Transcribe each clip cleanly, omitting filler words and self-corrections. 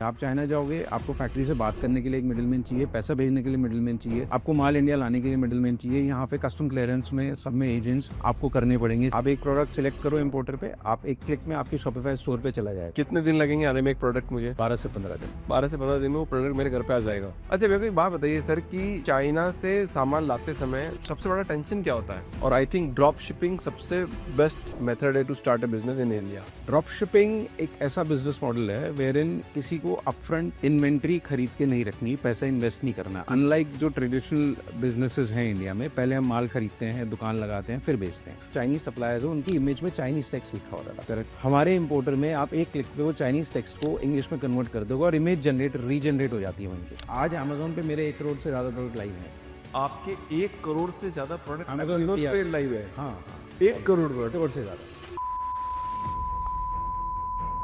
आप चाइना जाओगे, आपको फैक्ट्री से बात करने के लिए एक मिडिलमैन चाहिए, पैसा भेजने के लिए मिडिलमैन चाहिए, आपको माल इंडिया लाने के लिए मिडिलमैन चाहिए। यहाँ पे कस्टम क्लियरेंस में सब में एजेंट्स आपको करने पड़ेंगे। आप एक प्रोडक्ट सिलेक्ट करो इंपोर्टर पे, आप एक क्लिक में आपके शॉपिफाई स्टोर पे चला जाएगा। कितने दिन लगेंगे आने में एक प्रोडक्ट मुझे? 12 से 15 दिन। 12 से 15 दिन में वो प्रोडक्ट मेरे घर पे आ जाएगा। अच्छा मेरे को एक बात बताइए सर कि चाइना से सामान लाते समय सबसे बड़ा टेंशन क्या होता है? और आई थिंक ड्रॉप शिपिंग सबसे बेस्ट मेथड है to start a business in India. Drop shipping एक ऐसा बिजनेस मॉडल है वेरिन किसी को अपफ्रंट इन्वेंट्री खरीद के नहीं रखनी, पैसा इन्वेस्ट नहीं करना। अनलाइक जो ट्रेडिशनल बिजनेसेस हैं इंडिया में, पहले हम माल खरीदते हैं, दुकान लगाते हैं, फिर बेचते हैं। चाइनीज सप्लायर्स हो, उनकी इमेज में चाइनीज टेक्स्ट लिखा होता था। करेक्ट। हमारे इंपोर्टर में आप एक क्लिक पे वो चाइनीज टेक्स्ट को इंग्लिश में कन्वर्ट कर दोगे और इमेज रीजनरेट हो जाती है वहीं पे। आज अमेजोन पे मेरे 1 करोड़ से ज्यादा प्रोडक्ट लाइव है। आपके 1 करोड़ से ज्यादा प्रोडक्ट अमेजोन पे लाइव है? हाँ, 1 करोड़ प्रोडक्ट से ज्यादा।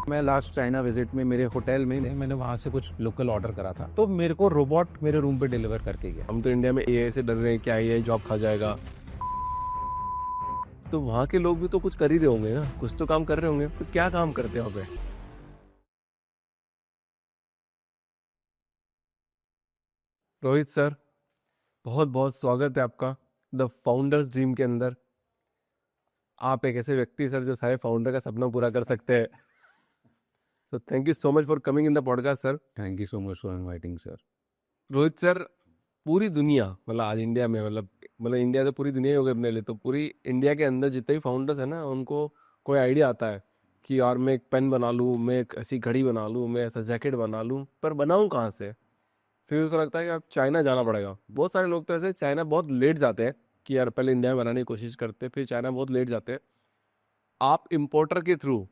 मैं लास्ट चाइना विजिट में मेरे होटल में मैंने वहाँ से कुछ लोकल ऑर्डर करा था, तो मेरे को रोबोट मेरे रूम पे डिलीवर करके गया। हम तो इंडिया में एआई से डर रहे हैं कि एआई जॉब खा जाएगा, तो वहाँ के लोग भी तो कुछ कर ही रहे होंगे ना, कुछ तो काम कर रहे होंगे। तो क्या काम करते हैं वहाँ पे? रोहित सर, बहुत बहुत स्वागत है आपका द फाउंडर्स ड्रीम के अंदर। आप एक ऐसे व्यक्ति सर जो सारे फाउंडर का सपना पूरा कर सकते हैं। So thank you so much for coming in the podcast sir. Thank you so much for inviting sir. Rohit sir, पूरी दुनिया मतलब आज इंडिया में मतलब इंडिया तो पूरी दुनिया ही हो गई अपने लिए, तो पूरी इंडिया के अंदर जितने भी फाउंडर्स हैं ना, उनको कोई आइडिया आता है कि यार मैं एक पेन बना लूँ, मैं एक ऐसी घड़ी बना लूँ, मैं ऐसा जैकेट बना लूँ, पर बनाऊँ कहाँ से? फिर उसको लगता है कि अब चाइना जाना पड़ेगा। बहुत सारे लोग तो ऐसे चाइना बहुत लेट जाते हैं कि यार पहले इंडिया में बनाने की कोशिश करते, फिर चाइना बहुत लेट जाते हैं। आप इम्पोर्टर के थ्रू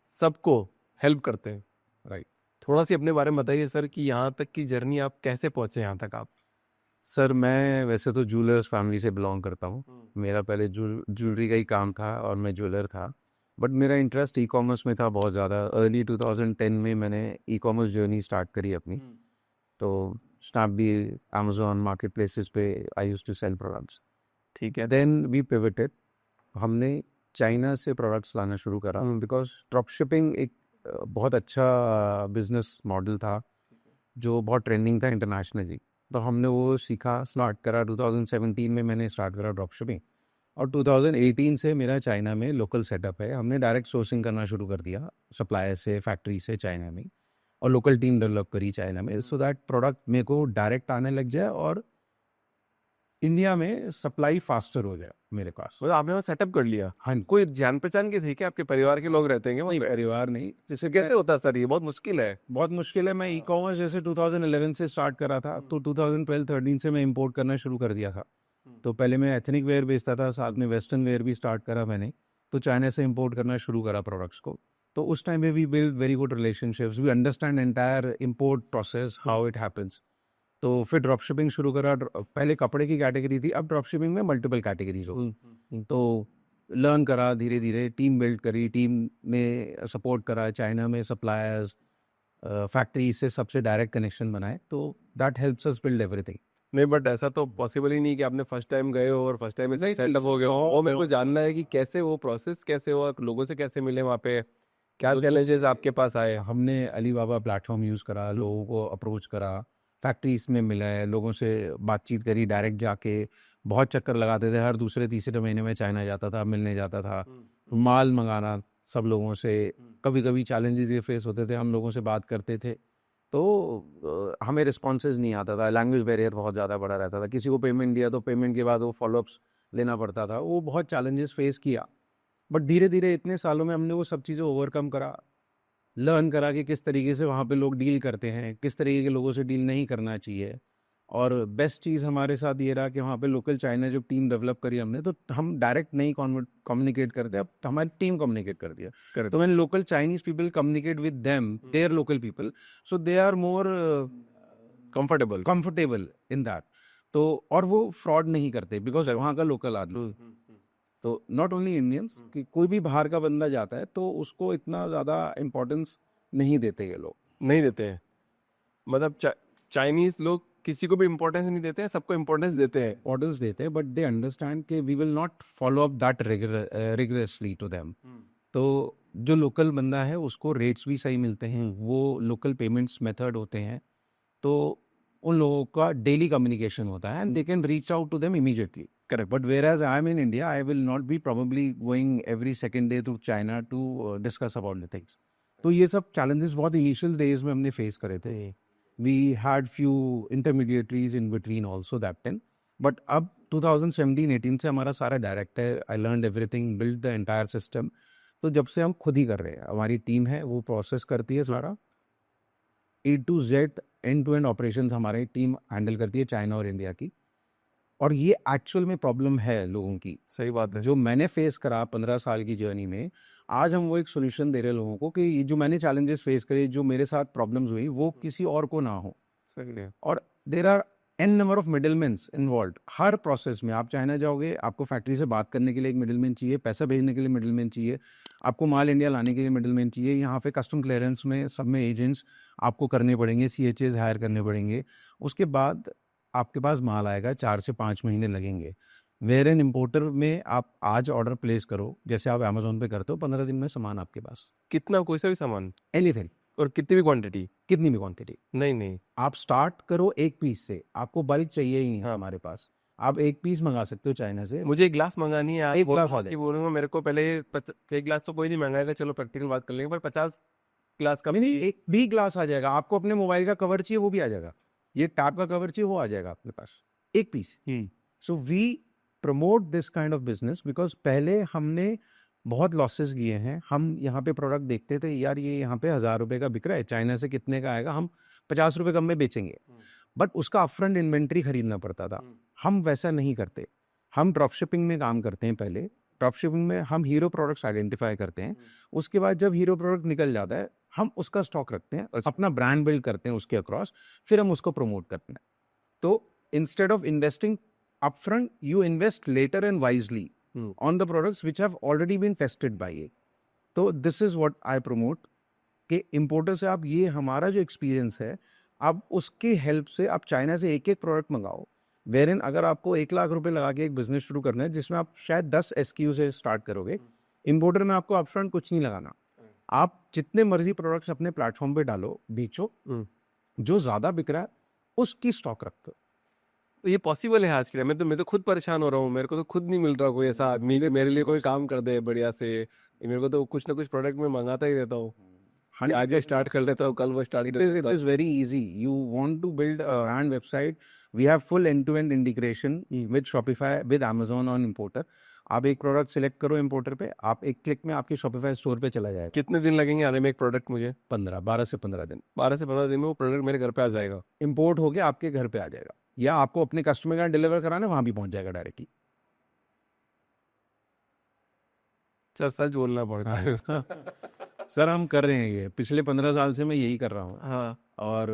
सबको हेल्प करते हैं, राइट। थोड़ा सी अपने बारे में बताइए सर कि यहाँ तक की जर्नी आप कैसे पहुँचे यहाँ तक आप? सर मैं वैसे तो जूलर्स फैमिली से बिलोंग करता हूँ। मेरा पहले ज्वेलरी का ही काम था और मैं ज्वेलर था, बट मेरा इंटरेस्ट ई कॉमर्स में था बहुत ज़्यादा। अर्ली 2010 में मैंने ई कॉमर्स जर्नी स्टार्ट करी अपनी। तो स्नैपडील, अमेजोन मार्केट प्लेसेस पे I used to sell products. ठीक है। देन वी पिवटेड, हमने चाइना से प्रोडक्ट्स लाना शुरू करा बिकॉज ड्रॉप शिपिंग एक बहुत अच्छा बिजनेस मॉडल था जो बहुत ट्रेंडिंग था इंटरनेशनली। तो हमने वो सीखा, स्टार्ट करा। 2017 में मैंने स्टार्ट करा ड्रॉप शिपिंग और 2018 से मेरा चाइना में लोकल सेटअप है। हमने डायरेक्ट सोर्सिंग करना शुरू कर दिया सप्लायर से, फैक्ट्री से चाइना में, और लोकल टीम डेवलप करी चाइना में सो दैट प्रोडक्ट मेरे को डायरेक्ट आने लग जाए और इंडिया में सप्लाई फास्टर हो जाए मेरे पास। मतलब आपने वहाँ सेटअप कर लिया? हाँ। कोई जान पहचान के थे क्या? आपके परिवार के लोग रहते हैं नहीं, वहाँ पे? परिवार नहीं। जैसे कैसे होता है सर? ये बहुत मुश्किल है। बहुत मुश्किल है। मैं ई कॉमर्स जैसे 2011 से स्टार्ट करा था, तो 2012-13 से मैं इंपोर्ट करना शुरू कर दिया था। तो पहले मैं एथनिक वेयर बेचता था, साथ में वेस्टर्न वेयर भी स्टार्ट करा मैंने। तो चाइना से इंपोर्ट करना शुरू करा प्रोडक्ट्स को। तो उस टाइम में we build very good relationships, we understand entire import process, how it happens. तो फिर ड्रॉप शिपिंग शुरू करा। पहले कपड़े की कैटेगरी थी, अब ड्रॉप शिपिंग में मल्टीपल कैटेगरीज हो। तो लर्न करा धीरे धीरे, टीम बिल्ड करी, टीम में सपोर्ट करा, चाइना में सप्लायर्स, फैक्ट्री से सबसे डायरेक्ट कनेक्शन बनाए। तो that helps us build everything. नहीं, बट ऐसा तो पॉसिबल ही नहीं कि आपने फर्स्ट टाइम गए हो और फर्स्ट टाइम में सेटअप हो गए हो। वो मेरे को जानना है कि कैसे वो प्रोसेस कैसे हुआ, लोगों से कैसे मिले वहाँ पे, क्या चैलेंजेस आपके पास आए? हमने अलीबाबा प्लेटफॉर्म यूज़ करा, लोगों को अप्रोच करा, फैक्ट्रीज में मिले, लोगों से बातचीत करी, डायरेक्ट जाके बहुत चक्कर लगाते थे। हर दूसरे तीसरे महीने में चाइना जाता था, मिलने जाता था, माल मंगाना सब लोगों से। कभी कभी चैलेंजेस ये फेस होते थे, हम लोगों से बात करते थे तो हमें रिस्पॉन्सेज नहीं आता था। लैंग्वेज बैरियर बहुत ज़्यादा बड़ा रहता था। किसी को पेमेंट दिया तो पेमेंट के बाद वो फॉलोअप्स लेना पड़ता था। वो बहुत चैलेंजेस फेस किया, बट धीरे धीरे इतने सालों में हमने वो सब चीज़ें ओवरकम करा, लर्न करा कि किस तरीके से वहाँ पे लोग डील करते हैं, किस तरीके के लोगों से डील नहीं करना चाहिए। और बेस्ट चीज़ हमारे साथ ये रहा कि वहाँ पे लोकल चाइना जब टीम डेवलप करी हमने, तो हम डायरेक्ट नहीं कम्युनिकेट करते, अब हमारी टीम कम्युनिकेट कर दिया। तो when local Chinese people communicate with them, their local people, so they are more comfortable in that. तो और वो फ्रॉड नहीं करते बिकॉज वहाँ का लोकल आदमी। तो नॉट ओनली इंडियंस, कि कोई भी बाहर का बंदा जाता है तो उसको इतना ज़्यादा इम्पोर्टेंस नहीं देते ये लोग। नहीं देते हैं? मतलब चाइनीज लोग किसी को भी इम्पोर्टेंस नहीं देते हैं, सबको इम्पोर्टेंस देते हैं? इम्पोर्टेंस देते हैं, बट दे अंडरस्टैंड कि we will not follow up that rigorously to them. तो जो लोकल बंदा है उसको रेट्स भी सही मिलते हैं, वो लोकल पेमेंट्स मेथड होते हैं, तो उन लोगों का डेली कम्युनिकेशन होता है and they can reach out to them immediately. Correct. But where as I am in India, I will not be probably going every second day to China to discuss about the things. तो ये सब challenges बहुत initial days में हमने face करे थे. We had few intermediaries in between also that time. But अब 2017-18 से हमारा सारा डायरेक्ट है. I learn everything, build the entire system. तो जब से हम खुद ही कर रहे हैं, हमारी टीम है वो प्रोसेस करती है सारा A to Z end to end operations हमारी टीम हैंडल करती है चाइना और इंडिया की. और ये एक्चुअल में प्रॉब्लम है लोगों की, सही बात है. जो मैंने फेस करा 15 साल की जर्नी में. आज हम वो एक सोल्यूशन दे रहे हैं लोगों को कि ये जो मैंने चैलेंजेस फेस करे, जो मेरे साथ प्रॉब्लम्स हुई, वो किसी और को ना हो. सही है. और there are n number of middlemans involve हर प्रोसेस में. आप चाइना जाओगे, आपको फैक्ट्री से बात करने के लिए एक मिडिलमैन चाहिए, पैसा भेजने के लिए मिडिलमैन चाहिए, आपको माल इंडिया लाने के लिए मिडिलमैन चाहिए. यहाँ पे कस्टम क्लियरेंस में सब में एजेंट्स आपको करने पड़ेंगे, CHAs हायर करने पड़ेंगे. उसके बाद आपके पास माल आएगा, 4 से 5 महीने लगेंगे. वेयर एन इम्पोर्टर में आप आज ऑर्डर प्लेस करो, जैसे आप अमेजोन पे करते हो, 15 दिन में सामान आपके पास. कितना, कोई सा भी सामान एनीथिंग, और कितनी भी क्वांटिटी? कितनी भी क्वांटिटी. नहीं. आप स्टार्ट करो एक पीस से, आपको बल्क चाहिए ही नहीं हाँ. हमारे पास. आप एक पीस मंगा सकते हो चाइना से. मुझे एक ग्लास मंगानी है. एक ग्लास आ जाए. बोलूंगा मेरे को पहले एक ग्लास तो कोई नहीं मंगाएगा, चलो प्रैक्टिकल बात कर लेंगे, पर 50 ग्लास का नहीं, एक भी ग्लास आ जाएगा. आपको अपने मोबाइल का कवर चाहिए, वो भी आ जाएगा. ये टैब का कवर चाहिए, वो आ जाएगा आपके पास, एक piece. So we promote this kind of business because पहले हमने बहुत लॉसेस लिए हैं. हम यहाँ पे प्रोडक्ट देखते थे, यार ये यहाँ पे 1000 रुपये का बिक रहा है, चाइना से कितने का आएगा, हम 50 रुपये कम में बेचेंगे. बट उसका अपफ्रंट इन्वेंट्री खरीदना पड़ता था. हम वैसा नहीं करते. हम ड्रॉप शिपिंग में काम करते हैं. पहले ड्रॉप शिपिंग में हम हीरो प्रोडक्ट्स आइडेंटिफाई करते हैं. उसके बाद जब हीरो प्रोडक्ट निकल जाता है, हम उसका स्टॉक रखते हैं, अपना ब्रांड बिल्ड करते हैं उसके अक्रॉस, फिर हम उसको प्रमोट करते हैं. तो instead of investing upfront, you invest later and wisely on the products which have already been tested by it. तो this is what I promote कि इम्पोर्टर से आप, ये हमारा जो एक्सपीरियंस है, आप उसके हेल्प से आप चाइना से एक एक प्रोडक्ट मंगाओ. वेर इन अगर आपको 1 लाख रुपए लगा के एक बिजनेस शुरू करना है जिसमें आप शायद 10 SKU से स्टार्ट करोगे, इम्पोर्टर में आपको अपफ्रंट कुछ नहीं लगाना. आप जितने मर्जी प्रोडक्ट्स अपने प्लेटफॉर्म पे डालो, बेचो, जो ज़्यादा बिक रहा है उसकी स्टॉक रखो. तो ये पॉसिबल है आज के टाइम में? तो मैं तो खुद परेशान हो रहा हूँ, मेरे को तो खुद नहीं मिल रहा कोई ऐसा आदमी मेरे लिए कोई काम कर दे बढ़िया से. मेरे को तो कुछ ना कुछ प्रोडक्ट में मंगाता ही रहता हूँ. आज स्टार्ट कर देता हूँ, कल वो start. It is very easy. You want to build a brand website, we have full end-to-end integration with Shopify, with Amazon on importer. आप एक प्रोडक्ट सिलेक्ट करो इम्पोर्टर पे, आप एक क्लिक में आपके Shopify स्टोर पे चला जाएगा. कितने दिन लगेंगे आने में एक प्रोडक्ट मुझे? 12 से 15 दिन. 12 से 15 दिन में वो प्रोडक्ट मेरे घर पे आ जाएगा. इम्पोर्ट हो गया, आपके घर पे आ जाएगा, या आपको अपने कस्टमर का डिलीवर कराना है, वहां भी पहुंच जाएगा डायरेक्टली. सर सच बोलना पड़ता है. सर हम कर रहे हैं ये, पिछले 15 साल से मैं यही कर रहा हूँ. हाँ. और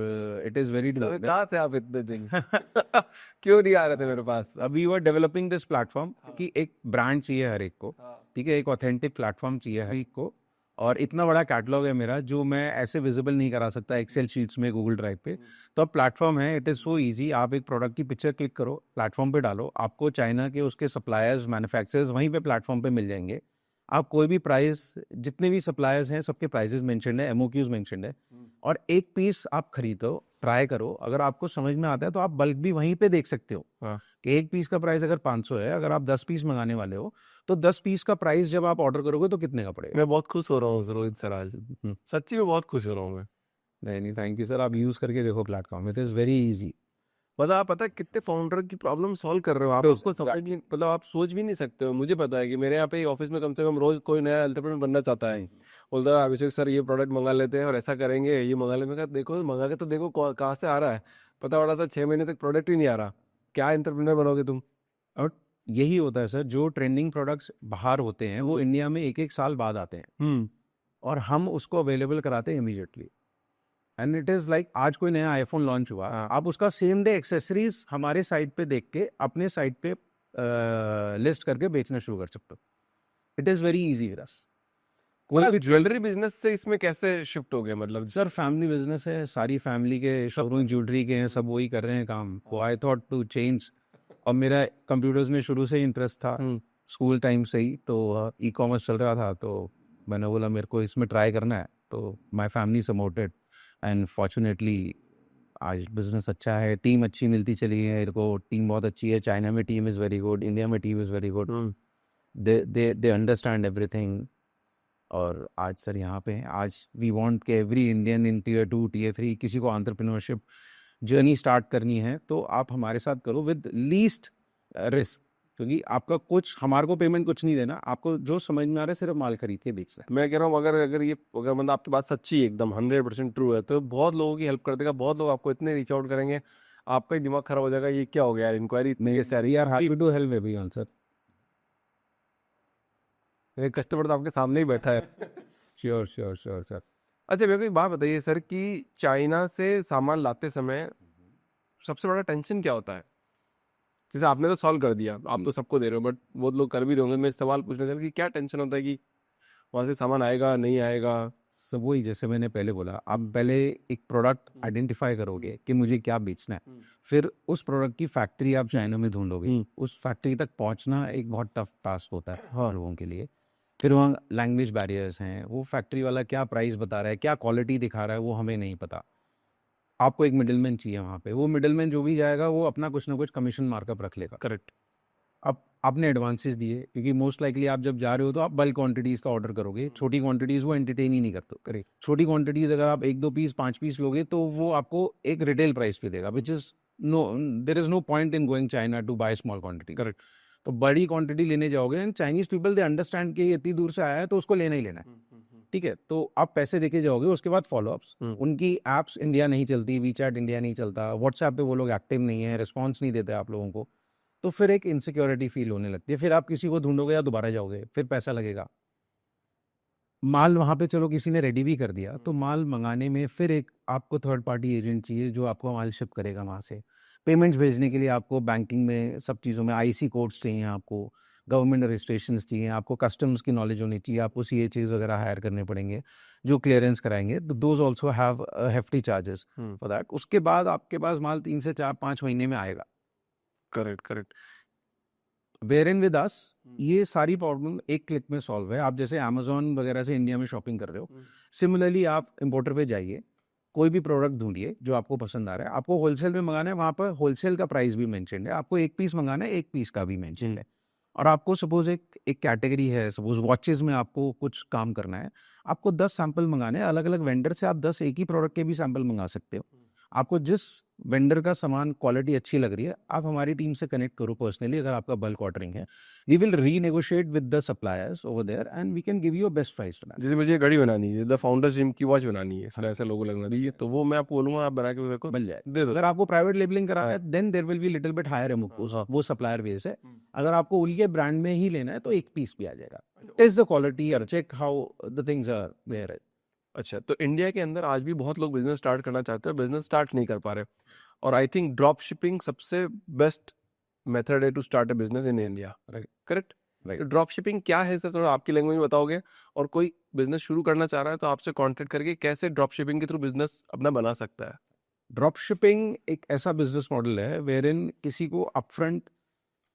इट इज़ वेरी कहाँ से आप इतने दिन क्यों नहीं आ रहे थे मेरे पास? अभी you are developing this platform कि एक ब्रांड चाहिए हर एक को. ठीक है, एक ऑथेंटिक प्लेटफॉर्म चाहिए हर एक को. और इतना बड़ा कैटलॉग है मेरा जो मैं ऐसे विजिबल नहीं करा सकता एक्सेल शीट्स में, गूगल ड्राइव पे. तो अब प्लेटफॉर्म है, इट इज़ सो इजी. आप एक प्रोडक्ट की पिक्चर क्लिक करो, प्लेटफॉर्म पे डालो, आपको चाइना के उसके सप्लायर्स, मैन्युफैक्चरर्स वहीं पे प्लेटफॉर्म पे मिल जाएंगे. आप कोई भी प्राइस, जितने भी सप्लायर्स हैं सबके प्राइसेस मेंशन्ड है, MOQs मेंशन्ड है. और एक पीस आप खरीदो, ट्राई करो, अगर आपको समझ में आता है तो आप बल्क भी वहीं पे देख सकते हो. कि एक पीस का प्राइस अगर 500 है, अगर आप 10 पीस मंगाने वाले हो, तो 10 पीस का प्राइस जब आप ऑर्डर करोगे तो कितने का पड़ेगा. मैं बहुत खुश हो रहा हूँ रोहित सर आज, सच्ची में बहुत खुश हो रहा हूँ मैं. नहीं, थैंक यू सर. आप यूज़ करके देखो platform, it is very easy. मतलब आप पता है कितने फाउंडर की प्रॉब्लम सॉल्व कर रहे हो आप, उसको समझ नहीं, मतलब आप सोच भी नहीं सकते हो. मुझे पता है कि मेरे यहाँ पे ऑफिस में कम से कम रोज कोई नया एंटरप्रेन्योर बनना चाहता है. बोलता है अभिषेक सर ये प्रोडक्ट मंगा लेते हैं और ऐसा करेंगे, ये मंगा लेते हैं. देखो मंगा के तो देखो कहाँ से आ रहा है. पता पड़ा था 6 महीने तक प्रोडक्ट ही नहीं आ रहा. क्या एंटरप्रेन्योर बनोगे तुम? और यही होता है सर, जो ट्रेंडिंग प्रोडक्ट्स बाहर होते हैं वो इंडिया में 1-1 साल बाद आते हैं. और हम उसको अवेलेबल कराते हैं immediately. And it is like आज कोई नया आईफोन लॉन्च हुआ, आप उसका सेम डे एक्सेसरीज हमारे साइट पे देख के अपने साइट पे लिस्ट करके बेचना शुरू कर सकते हो. It is very easy with us. कोई ज्वेलरी बिजनेस से इसमें कैसे शिफ्ट हो गया? मतलब सर फैमिली बिजनेस है, सारी फैमिली के शोरूम ज्वेलरी के हैं, सब वही कर रहे हैं काम. वो आई थॉट टू चेंज. और मेरा कंप्यूटर्स में शुरू से ही इंटरेस्ट था, स्कूल टाइम से ही. तो ई-कॉमर्स चल रहा था, तो मैंने बोला मेरे को इसमें ट्राई करना है, तो my family supported and fortunately आज बिजनेस अच्छा है, टीम अच्छी मिलती चली है मेरे को, टीम बहुत अच्छी है, चाइना में team is very good, India में team is very good, they understand everything. और आज सर यहाँ पे हैं, आज वी वांट कि every Indian in tier 2 tier 3 किसी को एंटरप्रेन्योरशिप जर्नी स्टार्ट करनी है तो आप हमारे साथ करो विद लीस्ट रिस्क, क्योंकि आपका कुछ हमारे को पेमेंट कुछ नहीं देना, आपको जो समझ में आ रहा है सिर्फ माल खरीद के बेचना है। मैं कह रहा हूँ अगर मतलब आपकी बात सच्ची है, एकदम 100% ट्रू है, तो बहुत लोगों की हेल्प कर देगा, बहुत लोग आपको इतने रीच आउट करेंगे, आपका ही दिमाग खराब हो जाएगा, ये क्या हो गया यार, इंक्वायरी इतनी नहीं sir, we are happy to help everyone sir. Customer तो आपके सामने ही बैठा है। Sure sure sure sir. अच्छा मेरे को एक बात बताइए सर कि चाइना से सामान लाते समय सबसे बड़ा टेंशन क्या होता है? जैसे आपने तो सॉल्व कर दिया, आप तो सबको दे रहे हो, बट वो लोग कर भी रहे होंगे, मैं इस सवाल पूछना चाह रहा हूँ कि क्या टेंशन होता है कि वहाँ से सामान आएगा नहीं आएगा? सब वही जैसे मैंने पहले बोला, आप पहले एक प्रोडक्ट आइडेंटिफाई करोगे कि मुझे क्या बेचना है, फिर उस प्रोडक्ट की फैक्ट्री आप चाइना में ढूंढोगे, उस फैक्ट्री तक पहुंचना एक बहुत टफ टास्क होता है हर लोगों के लिए। फिर वहाँ लैंग्वेज बैरियर्स हैं, वो फैक्ट्री वाला क्या प्राइस बता रहा है, क्या क्वालिटी दिखा रहा है, वो हमें नहीं पता। आपको एक मिडिलमैन चाहिए वहाँ पे, वो मिडिलमैन जो भी जाएगा वो अपना कुछ ना कुछ कमीशन मार्कअप रख लेगा। करेक्ट। अब आपने एडवांसेस दिए, क्योंकि मोस्ट लाइकली आप जब जा रहे हो तो आप बल्क क्वांटिटीज़ का ऑर्डर करोगे, छोटी क्वांटिटीज़ वो एंटरटेन ही नहीं करते। करेक्ट। छोटी क्वांटिटीज़ अगर आप 1-2 पीस 5 पीस लोगे तो वो आपको एक रिटेल प्राइस पे देगा, which is no, there is no point in going China to buy small quantity. Correct. तो बड़ी क्वांटिटी लेने जाओगे and Chinese people they understand कि ये इतनी दूर से आया है तो उसको लेना ही लेना है, ठीक है? तो आप पैसे देके जाओगे, उसके बाद फॉलोअप्स, उनकी ऐप्स इंडिया नहीं चलती, वीचैट इंडिया नहीं चलता, व्हाट्सएप पे वो लोग एक्टिव नहीं है, रिस्पॉन्स नहीं देते आप लोगों को, तो फिर एक इनसिक्योरिटी फील होने लगती है। फिर आप किसी को ढूंढोगे या दोबारा जाओगे, फिर पैसा लगेगा। माल वहाँ पे चलो किसी ने रेडी भी कर दिया, तो माल मंगाने में फिर एक आपको थर्ड पार्टी एजेंट चाहिए जो आपको माल शिप करेगा वहाँ से। पेमेंट्स भेजने के लिए आपको बैंकिंग में सब चीज़ों में आईसी कोड्स चाहिए, आपको गवर्नमेंट रजिस्ट्रेशंस चाहिए, आपको कस्टम्स की नॉलेज होनी चाहिए, आपको सीएचएस वगैरह हायर करने पड़ेंगे जो क्लियरेंस कराएंगे, those also have hefty charges for that. उसके बाद आपके पास माल 3 से 4-5 महीने में आएगा। Correct. Correct. Where in with us ये सारी प्रॉब्लम एक क्लिक में सॉल्व है। आप जैसे अमेजोन वगैरह से इंडिया में शॉपिंग कर रहे हो, सिमिलरली आप इंपोर्टर पे जाइए, कोई भी प्रोडक्ट ढूंढिए जो आपको पसंद आ रहा है, आपको होलसेल में मंगाना है, वहाँ पर होलसेल का प्राइस भी मेंशन है, आपको एक पीस मंगाना है, एक पीस का भी मेंशन है। और आपको सपोज एक कैटेगरी है, सपोज वॉचेस में आपको कुछ काम करना है, आपको 10 सैंपल मंगाने हैं, अलग अलग वेंडर से आप 10 एक ही प्रोडक्ट के भी सैंपल मंगा सकते हो। आपको जिस वेंडर का सामान क्वालिटी अच्छी लग रही है, आप हमारी टीम से कनेक्ट करो पर्सनली, अगर आपका बल्क ऑर्डरिंग है, we will renegotiate with the suppliers over there and we can give you a best price for that. जैसे मुझे घड़ी बनानी है, द फाउंडर्स जिम की वॉच बनानी है, सारा ऐसा लोगो लगना चाहिए, तो वो मैं आपको बोलूंगा, आप बना के मेरे को बन जाए। दे दो। अगर आपको प्राइवेट लेबलिंग करा है then there will be little bit higher amount, वो सप्लायर बेस है। अगर आपको उनके ब्रांड में ही लेना है तो एक पीस भी आ जाएगा। टेस्ट द क्वालिटी और check how the things are there. अच्छा, तो इंडिया के अंदर आज भी बहुत लोग बिजनेस स्टार्ट करना चाहते हैं, बिजनेस स्टार्ट नहीं कर पा रहे, और आई थिंक ड्रॉप शिपिंग सबसे बेस्ट मेथड है to start a business in India. Correct. तो ड्रॉप शिपिंग क्या है सर, थोड़ा आपकी लैंग्वेज में बताओगे? और कोई बिजनेस शुरू करना चाह रहा है तो आपसे कांटेक्ट करके कैसे ड्रॉप शिपिंग के थ्रू बिजनेस अपना बना सकता है? ड्रॉप शिपिंग एक ऐसा बिजनेस मॉडल है वेयरइन किसी को अपफ्रंट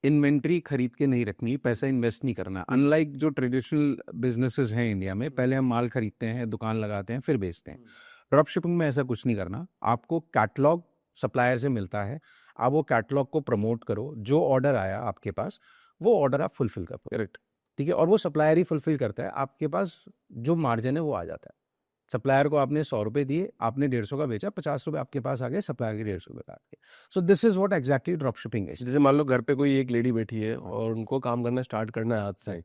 इन्वेंट्री खरीद के नहीं रखनी, पैसा इन्वेस्ट नहीं करना। अनलाइक जो ट्रेडिशनल बिजनेसेस हैं इंडिया में, पहले हम माल खरीदते हैं, दुकान लगाते हैं, फिर बेचते हैं। ड्रॉप शिपिंग में ऐसा कुछ नहीं करना। आपको कैटलॉग सप्लायर से मिलता है, आप वो कैटलॉग को प्रमोट करो, जो ऑर्डर आया आपके पास वो ऑर्डर आप फुलफिल करो। करेक्ट। ठीक है, और वो सप्लायर ही फुलफिल करता है, आपके पास जो मार्जिन है वो आ जाता है। सप्लायर को आपने 100 रुपये दिए, आपने 150 का बेचा, 50 रुपये आपके पास आ गए, सप्लायर के 150 रुपये काट के। सो this is what exactly drop shipping है। जैसे मान लो घर पे कोई एक लेडी बैठी है और उनको काम करना स्टार्ट करना है आज से,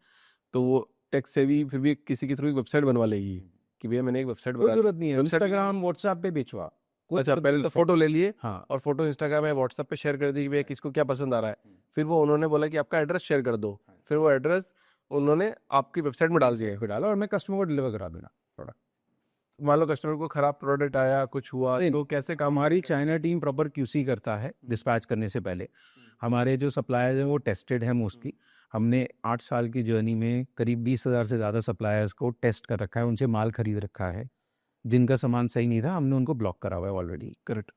तो वो टेक से भी फिर भी किसी के थ्रू एक वेबसाइट बनवा लेगी कि भैया मैंने एक वेबसाइट कोई बना। जरूरत नहीं है, इंस्टाग्राम व्हाट्सएप पे बेचवा। अच्छा, पहले तो फोटो ले लिए, हाँ, और फोटो इंस्टाग्राम या व्हाट्सएप पे शेयर कर दी कि भैया किसको क्या पसंद आ रहा है, फिर वो उन्होंने बोला कि आपका एड्रेस शेयर कर दो, फिर वो एड्रेस उन्होंने आपकी वेबसाइट में डाल दिया। फिर डाला और मैं कस्टमर को डिलीवर करा दूंगा प्रोडक्ट। मान लो कस्टमर को खराब प्रोडक्ट आया, कुछ हुआ, नहीं, तो कैसे काम? हमारी चाइना टीम प्रॉपर क्यूसी करता है डिस्पैच करने से पहले। हमारे जो सप्लायर्स हैं वो टेस्टेड है मोस्टली। हमने 8 साल की जर्नी में करीब 20,000 से ज़्यादा सप्लायर्स को टेस्ट कर रखा है, उनसे माल खरीद रखा है। जिनका सामान सही नहीं था हमने उनको ब्लॉक करा हुआ है ऑलरेडी। करेक्ट।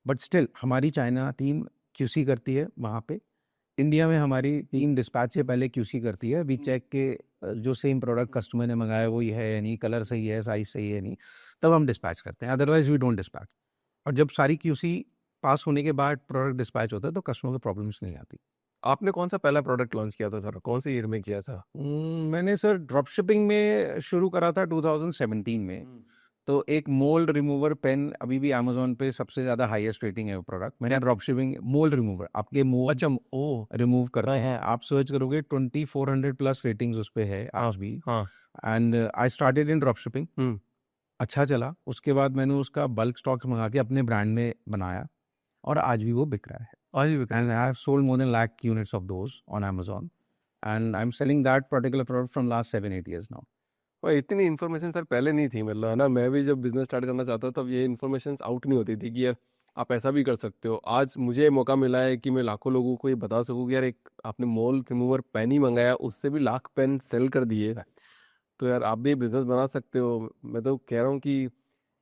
बट स्टिल हमारी चाइना टीम क्यूसी करती है वहाँ पे। इंडिया में हमारी टीम डिस्पैच से पहले क्यूसी करती है। वी चेक के जो सेम प्रोडक्ट कस्टमर ने मंगाया वो ही है या नहीं, कलर सही है, साइज सही है नहीं, तब हम डिस्पैच करते हैं, अदरवाइज वी डोंट डिस्पैच। और जब सारी क्यूसी पास होने के बाद प्रोडक्ट डिस्पैच होता है तो कस्टमर को प्रॉब्लम्स नहीं आती। आपने कौन सा पहला प्रोडक्ट लॉन्च किया था सर, कौन से ईयर में किया था? मैंने सर ड्रॉप शिपिंग में शुरू करा था 2017 में। तो एक मोल्ड रिमूवर पेन अभी भी अमेजोन पे सबसे ज्यादा हाईएस्ट रेटिंग है वो प्रोडक्ट। मैंने ड्रॉप शिपिंग मोल्ड रिमूवर, आपके मोल अच्छा, ओ, रिमूव करता है, आप सर्च करोगे 2400 प्लस रेटिंग्स उस पे है आज भी। हाँ, and I started in drop shipping, hmm, अच्छा चला। उसके बाद मैंने उसका बल्क स्टॉक्स मंगा के अपने ब्रांड में बनाया और आज भी वो बिक रहा है। आज भी And I have sold more than lakh units of those on Amazon, and I'm selling that particular product from last 7-8 years now. और इतनी इन्फॉर्मेशन सर पहले नहीं थी, मतलब है ना, मैं भी जब बिजनेस स्टार्ट करना चाहता तब ये इन्फॉर्मेशन आउट नहीं होती थी कि यार आप ऐसा भी कर सकते हो। आज मुझे मौका मिला है कि मैं लाखों लोगों को ये बता सकूँ कि यार एक आपने मोल रिमूवर पेन ही मंगाया, उससे भी लाख पेन सेल कर दिए, तो यार आप भी बिजनेस बना सकते हो। मैं तो कह रहा हूँ कि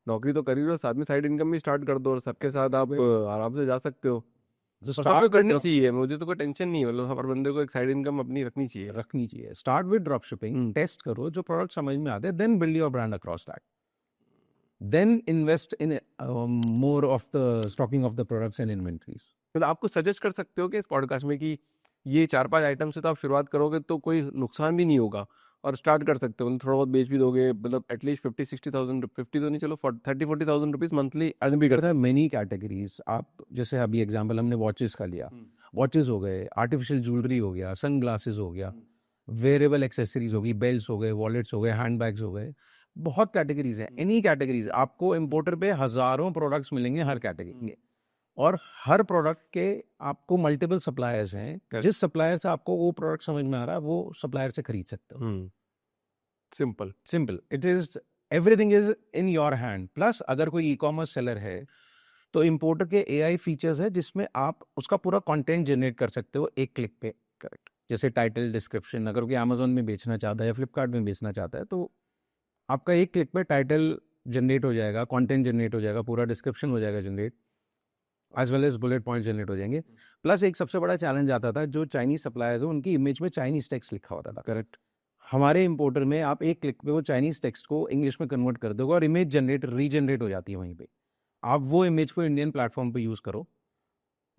नौकरी तो कर ही रहो, साथ में साइड इनकम भी स्टार्ट कर दो और सबके साथ आप आराम से जा सकते हो। So और सबको करनी चाहिए, मुझे तो कोई टेंशन नहीं है, मतलब हर बंदे को एक साइड इनकम अपनी रखनी चाहिए। रखनी चाहिए। Start with drop shipping, test करो, जो प्रोडक्ट समझ में आते हैं, then build your brand across that. Then invest in more of the stocking of the products and inventories. मतलब आपको सजेस्ट कर सकते हो कि इस पॉडकास्ट में कि ये 4-5 आइटम से तो आप शुरुआत करोगे तो कोई नुकसान भी नहीं होगा और स्टार्ट कर सकते हो, मतलब थोड़ा बहुत बेच भी दोगे, मतलब एटलीस्ट 50-60,000, 50 तो नहीं, चलो 30-40,000 रुपीज मंथली अर्न भी करता है मेनी कैटेगरीज। आप जैसे अभी एग्जांपल हमने वॉचेस का लिया, वॉचेस हो गए, आर्टिफिशियल ज्वेलरी हो गया, सन ग्लासेस हो गया, वेरेबल एक्सेसरीज हो गई, बेल्ट हो गए, वॉलेट्स हो गए, हैंड बैग्स हो गए, बहुत कैटेगरीज हैं। एनी कैटेगरीज, आपको इम्पोर्टर पे हजारों प्रोडक्ट्स मिलेंगे हर कैटेगरी के, और हर प्रोडक्ट के आपको मल्टीपल सप्लायर्स हैं। जिस सप्लायर से आपको वो प्रोडक्ट समझ में आ रहा है वो सप्लायर से खरीद सकते हो। Simple it is, everything is in your hand. Plus अगर कोई ई कॉमर्स सेलर है तो इम्पोर्टर के एआई फीचर्स है जिसमें आप उसका पूरा कंटेंट जनरेट कर सकते हो एक क्लिक पे। करेक्ट, जैसे टाइटल, डिस्क्रिप्शन। अगर कोई अमेजोन में बेचना चाहता है या फ्लिपकार्ट में बेचना चाहता है तो आपका एक क्लिक पे टाइटल जनरेट हो जाएगा, कंटेंट जनरेट हो जाएगा, पूरा डिस्क्रिप्शन हो जाएगा generate, as well as bullet point generate हो जाएंगे। प्लस एक सबसे बड़ा चैलेंज आता था, जो चाइनीज सप्लायर्स हो उनकी इमेज में चाइनीज टेक्स्ट लिखा होता था। करेक्ट, हमारे इंपोर्टर में आप एक क्लिक पे वो चाइनीज टेक्स्ट को इंग्लिश में कन्वर्ट कर दोगे और इमेज जनरेट रीजनरेट हो जाती है वहीं पे। आप वो इमेज को इंडियन प्लेटफॉर्म पे यूज करो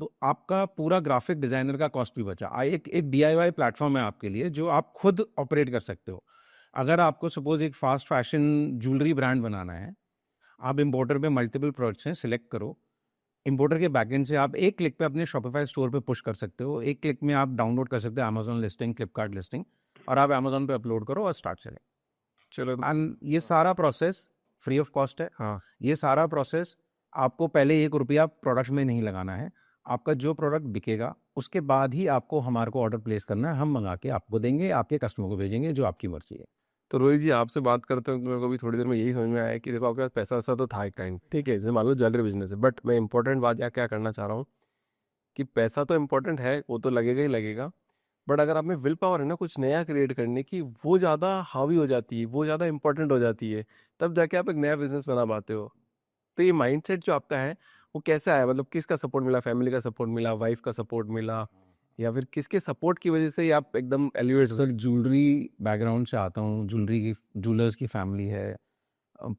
तो आपका पूरा ग्राफिक डिजाइनर का कॉस्ट भी बचा। एक DIY प्लेटफॉर्म है आपके लिए जो आप खुद ऑपरेट कर सकते हो। अगर आपको सपोज एक फास्ट फैशन ज्वेलरी ब्रांड बनाना है, आप इंपोर्टर पे मल्टीपल प्रोडक्ट्स हैं, सिलेक्ट करो, इंपोर्टर के बैकएंड से आप एक क्लिक पे अपने शॉपिफाई स्टोर पे पुश कर सकते हो। एक क्लिक में आप डाउनलोड कर सकते हो अमेजोन लिस्टिंग, फ्लिपकार्ट लिस्टिंग, और आप अमेजोन पे अपलोड करो और स्टार्ट चले। चलो, एंड ये सारा प्रोसेस फ्री ऑफ कॉस्ट है। हाँ, ये सारा प्रोसेस आपको पहले 1 रुपया प्रोडक्ट में नहीं लगाना है। आपका जो प्रोडक्ट बिकेगा उसके बाद ही आपको हमारे को ऑर्डर प्लेस करना है, हम मंगा के आपको देंगे, आपके कस्टमर को भेजेंगे, जो आपकी मर्जी है। तो रोहित जी आपसे बात करते हैं तो मेरे को भी थोड़ी देर में यही समझ में आया कि देखो आपके पास पैसा वैसा तो था एक टाइम, ठीक है, जैसे मान लो ज्वेलरी बिजनेस है, बट मैं इंपॉर्टेंट बात क्या करना चाह रहा हूँ कि पैसा तो इम्पोर्टेंट है, वो तो लगेगा ही लगेगा, बट अगर आप में विल पावर है ना कुछ नया क्रिएट करने की, वो ज़्यादा हावी हो जाती है, वो ज़्यादा इंपॉर्टेंट हो जाती है, तब जाके आप एक नया बिजनेस बना पाते हो। तो ये माइंडसेट जो आपका है वो कैसे आया, मतलब किसका सपोर्ट मिला, फैमिली का सपोर्ट मिला, वाइफ का सपोर्ट मिला, या फिर किसके सपोर्ट की वजह से ही आप एकदम एलिवेट हो? सर ज्वेलरी बैकग्राउंड से आता हूँ, ज्वेलर्स की फैमिली है।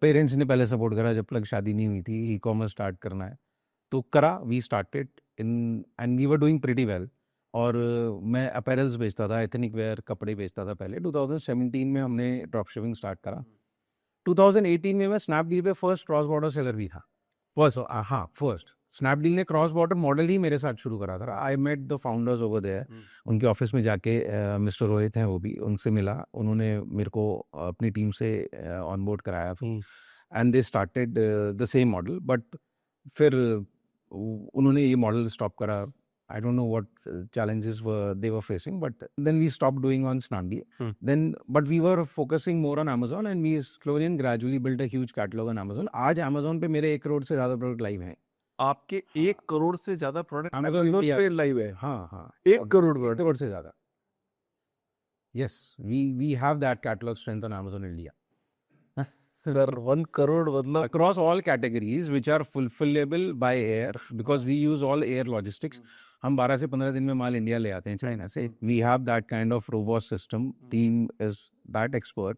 पेरेंट्स ने पहले सपोर्ट करा जब तक शादी नहीं हुई थी, ई कॉमर्स स्टार्ट करना है तो करा, we started in and we were doing pretty well. और मैं अपैरल्स बेचता था, एथनिक वेयर कपड़े बेचता था पहले। 2017 में हमने ड्रॉप शिपिंग स्टार्ट करा। 2018 में मैं स्नैपडील पे फर्स्ट क्रॉस बॉर्डर सेलर भी था। फर्स्ट, हाँ फर्स्ट। स्नैपडील ने क्रॉस बॉर्डर मॉडल ही मेरे साथ शुरू करा था। I met the founders over there, उनके ऑफिस में जाके, मिस्टर रोहित हैं वो भी, उनसे मिला, उन्होंने मेरे को अपनी टीम से ऑनबोर्ड कराया फिर, and they started the same model. But फिर उन्होंने ये मॉडल स्टॉप करा। I don't know what challenges they were facing, but then we stopped doing on Snapdeal. But we were focusing more on Amazon, and we slowly and gradually built a huge catalog on Amazon. आज Amazon पे मेरे 1 करोड़ से ज़्यादा product live हैं। आपके 1 करोड़ से ज्यादा product Amazon पे लाइव है? हाँ 1 करोड़ 1 करोड़ से ज़्यादा। Yes, we have that catalog strength on Amazon India. Sir 1 crore मतलब across all categories which are fulfillable by air because we use all air logistics. हम 12 से 15 दिन में माल इंडिया ले आते हैं चाइना से. We have that kind of robust system. Team is that expert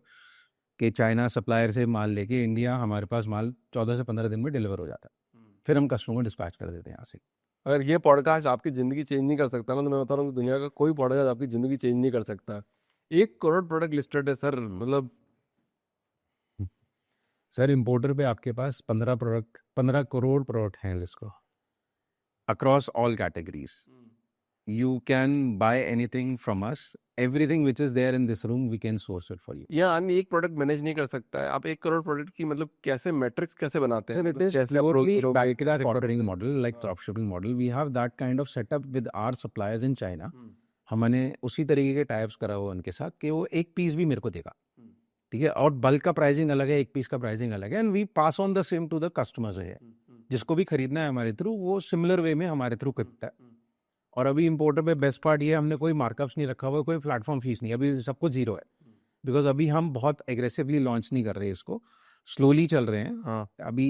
कि चाइना सप्लायर से माल लेके इंडिया हमारे पास माल 14 से 15 दिन में डिलीवर हो जाता है. फिर हम कस्टमर को डिस्पैच कर देते हैं यहाँ से. अगर ये पॉडकास्ट आपकी ज़िंदगी चेंज नहीं कर सकता ना, तो मैं बता रहा हूँ कि दुनिया का कोई पॉडकास्ट आपकी ज़िंदगी चेंज नहीं कर सकता. 1 करोड़ प्रोडक्ट लिस्टेड है सर, मतलब सर इम्पोर्टर पे आपके पास 15 करोड़ प्रोडक्ट हैं लिस्ट को across all categories. You can buy anything from us. Everything which is there in this room we can source it for you. या आदमी एक प्रोडक्ट मैनेज नहीं कर सकता है. आप 1 करोड़ प्रोडक्ट की मतलब कैसे मैट्रिक्स कैसे बनाते हैं? Sir, it is कैसे purely approach back to करोगे? that ordering model, like dropshipping model. We have that kind of setup with our suppliers in China. हमने उसी तरीके के टाइप्स करा हुआ उनके साथ कि वो एक पीस भी मेरे को देगा, ठीक है, और बल्क का प्राइसिंग अलग है, एक पीस का प्राइसिंग अलग है, and we pass on the same to the customers है. जिसको भी खरीदना है हमारे थ्रू वो सिमिलर वे में हमारे थ्रू खरीदता है. और अभी इम्पोर्टर पे बेस्ट पार्ट ये हमने कोई मार्कअप्स नहीं रखा हुआ, कोई प्लेटफॉर्म फीस नहीं, अभी सब कुछ जीरो है. बिकॉज अभी हम बहुत एग्रेसिवली लॉन्च नहीं कर रहे इसको, स्लोली चल रहे हैं. हाँ. अभी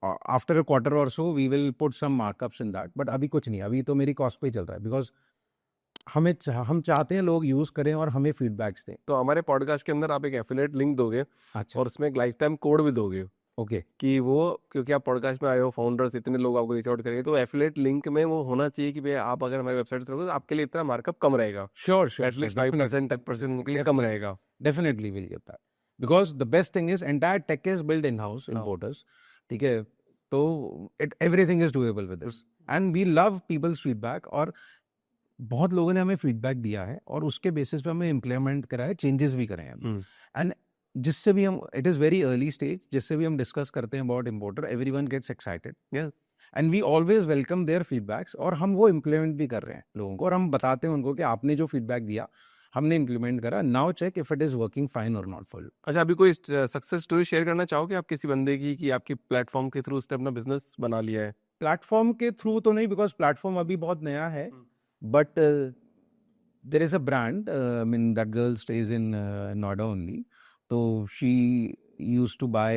आफ्टर अ क्वार्टर और so we will put some markups in that, but अभी कुछ नहीं, अभी तो मेरी कॉस्ट पे ही चल रहा है. बिकॉज हम चाहते हैं लोग यूज़ करें और हमें फीडबैक्स दें. तो हमारे पॉडकास्ट के अंदर आप एक एफिलिएट लिंक दोगे अच्छा, और उसमें एक लाइफ टाइम कोड भी दोगे ओके. कि वो, क्योंकि आप पॉडकास्ट में आए हो, फाउंडर्स इतने लोग आपको रीच आउट करेंगे, तो एफिलिएट लिंक में वो होना चाहिए कि भाई आप अगर हमारी वेबसाइट से रहोगे तो आपके लिए इतना मार्कअप कम रहेगा. श्योर श्योर, एटलीस्ट 5% 10% उनके लिए कम रहेगा. Definitely will get that. Because the best thing is entire tech is build in house importers, ठीक है. तो it everything is doable with this and we love peoples feedback. और बहुत लोगों ने हमें फीडबैक दिया है और उसके बेसिस पे हमें इम्प्लीमेंट करा है, चेंजेस भी करे हैं. एंड जिससे भी हम, it is very early stage, जिससे भी हम डिस्कस करते हैं about importer, everyone gets excited and we always welcome their feedbacks. और हम वो इम्प्लीमेंट भी कर रहे हैं लोगों को, और हम बताते हैं उनको कि आपने जो फीडबैक दिया हमने इम्प्लीमेंट करा, now check if it is working fine और नॉट फॉर यू. अच्छा, अभी कोई सक्सेस स्टोरी शेयर करना चाहोगे आप किसी बंदे की कि आपकी प्लेटफॉर्म के थ्रू उसने अपना बिजनेस बना लिया है? प्लेटफॉर्म के थ्रू तो नहीं, बिकॉज प्लेटफॉर्म अभी बहुत नया है, but there is a brand, I mean that girl stage in Noida only. So she used to buy